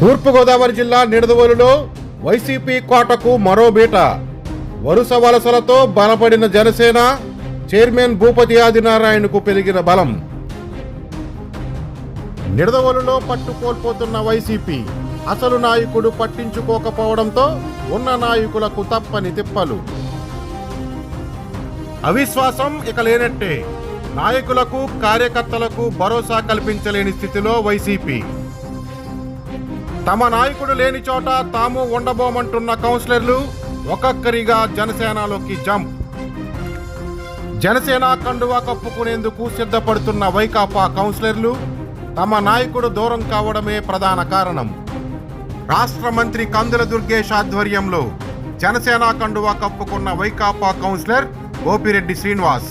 తూర్పుగోదావరి జిల్లా నిడదవోలులో వైసీపీ కోటకు మరో బీట. వరుస వలసలతో బలపడిన జనసేన చైర్మన్ భూపతి ఆదినారాయణకు పెరిగిన బలం. నిడదవోలులో పట్టు కోల్పోతున్న వైసీపీ అసలు నాయకుడు పట్టించుకోకపోవడంతో ఉన్న నాయకులకు తప్పని తిప్పలు. అవిశ్వాసం ఇక లేనట్టే. నాయకులకు కార్యకర్తలకు భరోసా కల్పించలేని స్థితిలో వైసీపీ. తమ నాయకుడు లేని చోట తాము ఉండబోమంటున్న కౌన్సిలర్లు ఒక్కొక్కరిగా జనసేనలోకి జంప్. జనసేన కండువా కప్పుకునేందుకు సిద్ధపడుతున్న వైకాపా కౌన్సిలర్లు తమ నాయకుడు దూరం కావడమే ప్రధాన కారణం. రాష్ట్ర మంత్రి కందుల దుర్గేష్ ఆధ్వర్యంలో జనసేన కండువా కప్పుకున్న వైకాపా కౌన్సిలర్ గోపిరెడ్డి శ్రీనివాస్